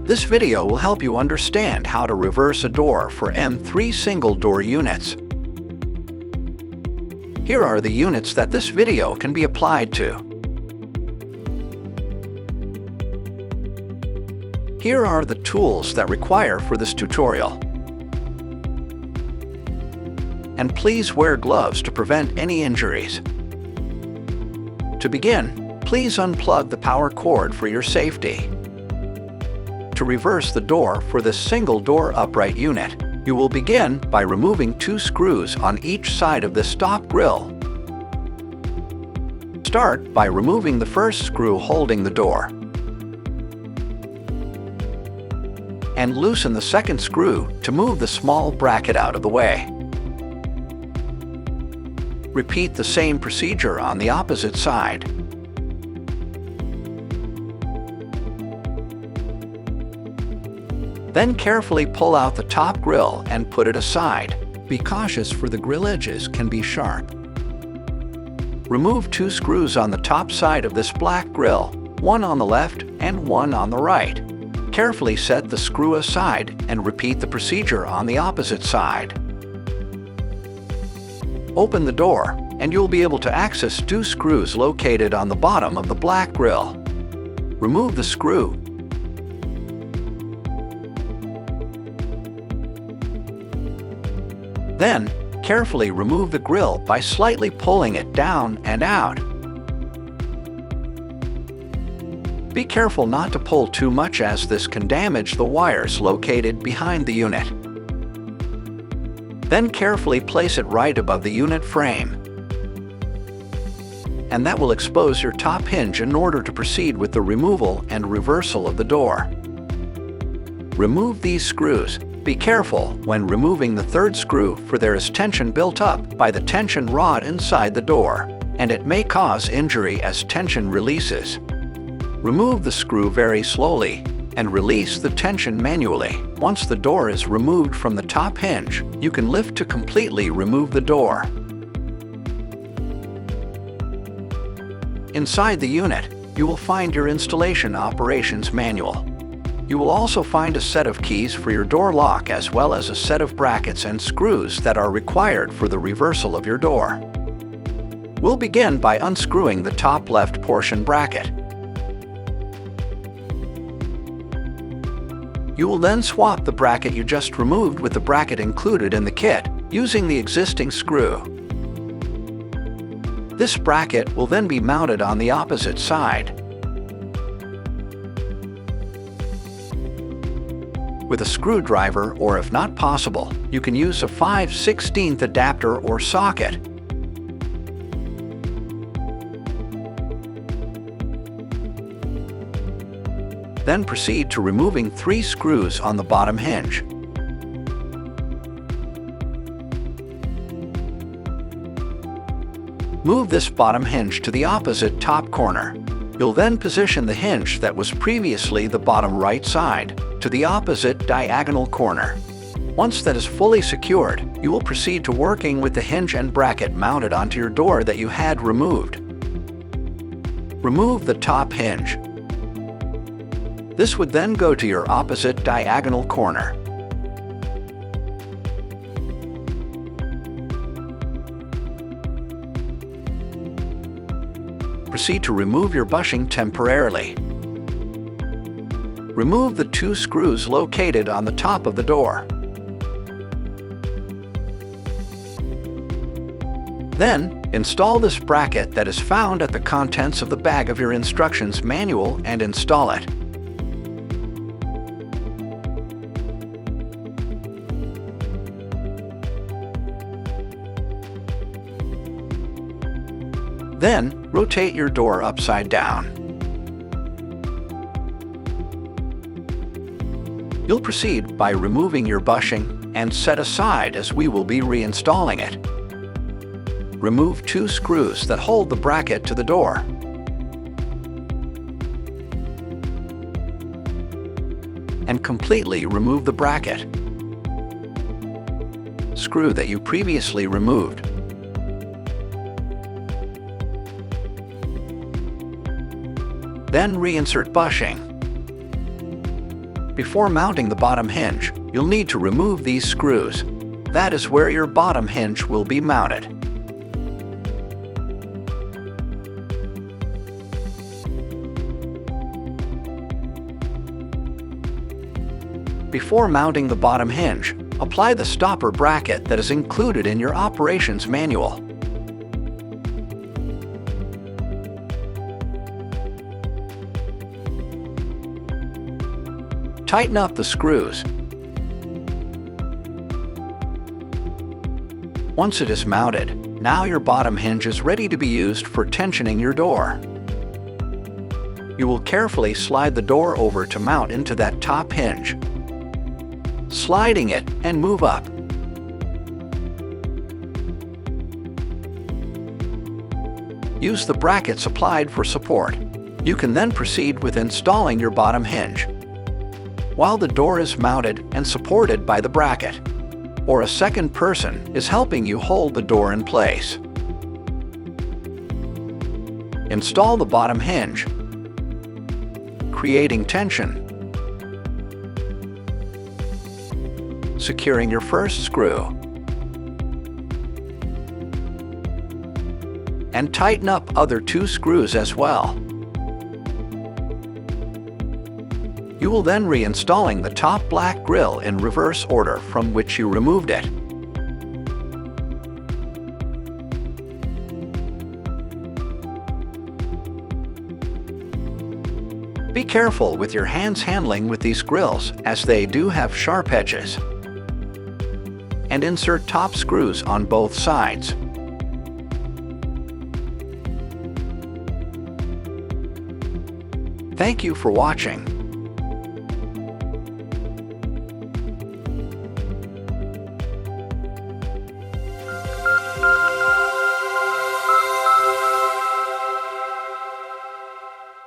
This video will help you understand how to reverse a door for M3 single-door units. Here are the units that this video can be applied to. Here are the tools that require for this tutorial. And please wear gloves to prevent any injuries. To begin, please unplug the power cord for your safety. To reverse the door for this single-door upright unit, you will begin by removing 2 screws on each side of the stop grille. Start by removing the first screw holding the door. And loosen the second screw to move the small bracket out of the way. Repeat the same procedure on the opposite side. Then carefully pull out the top grille and put it aside. Be cautious, for the grille edges can be sharp. Remove 2 screws on the top side of this black grille, one on the left and one on the right. Carefully set the screw aside and repeat the procedure on the opposite side. Open the door, and you'll be able to access 2 screws located on the bottom of the black grille. Remove the screw. Then, carefully remove the grille by slightly pulling it down and out. Be careful not to pull too much, as this can damage the wires located behind the unit. Then carefully place it right above the unit frame. And that will expose your top hinge in order to proceed with the removal and reversal of the door. Remove these screws. Be careful when removing the 3rd screw, for there is tension built up by the tension rod inside the door, and it may cause injury as tension releases. Remove the screw very slowly and release the tension manually. Once the door is removed from the top hinge, you can lift to completely remove the door. Inside the unit, you will find your installation operations manual. You will also find a set of keys for your door lock, as well as a set of brackets and screws that are required for the reversal of your door. We'll begin by unscrewing the top left portion bracket. You will then swap the bracket you just removed with the bracket included in the kit, using the existing screw. This bracket will then be mounted on the opposite side. With a screwdriver, or if not possible, you can use a 5/16 adapter or socket. Then proceed to removing 3 screws on the bottom hinge. Move this bottom hinge to the opposite top corner. You'll then position the hinge that was previously the bottom right side to the opposite diagonal corner. Once that is fully secured, you will proceed to working with the hinge and bracket mounted onto your door that you had removed. Remove the top hinge. This would then go to your opposite diagonal corner. Proceed to remove your bushing temporarily. Remove the 2 screws located on the top of the door. Then, install this bracket that is found at the contents of the bag of your instructions manual and install it. Then, rotate your door upside down. You'll proceed by removing your bushing and set aside, as we will be reinstalling it. Remove 2 screws that hold the bracket to the door. And completely remove the bracket. Screw that you previously removed. Then reinsert bushing. Before mounting the bottom hinge, you'll need to remove these screws. That is where your bottom hinge will be mounted. Before mounting the bottom hinge, apply the stopper bracket that is included in your operations manual. Tighten up the screws. Once it is mounted, now your bottom hinge is ready to be used for tensioning your door. You will carefully slide the door over to mount into that top hinge. Sliding it and move up. Use the brackets applied for support. You can then proceed with installing your bottom hinge while the door is mounted and supported by the bracket, or a second person is helping you hold the door in place. Install the bottom hinge, creating tension, securing your first screw, and tighten up other 2 screws as well. You will then reinstalling the top black grille in reverse order from which you removed it. Be careful with your hands handling with these grilles, as they do have sharp edges. And insert top screws on both sides. Thank you for watching.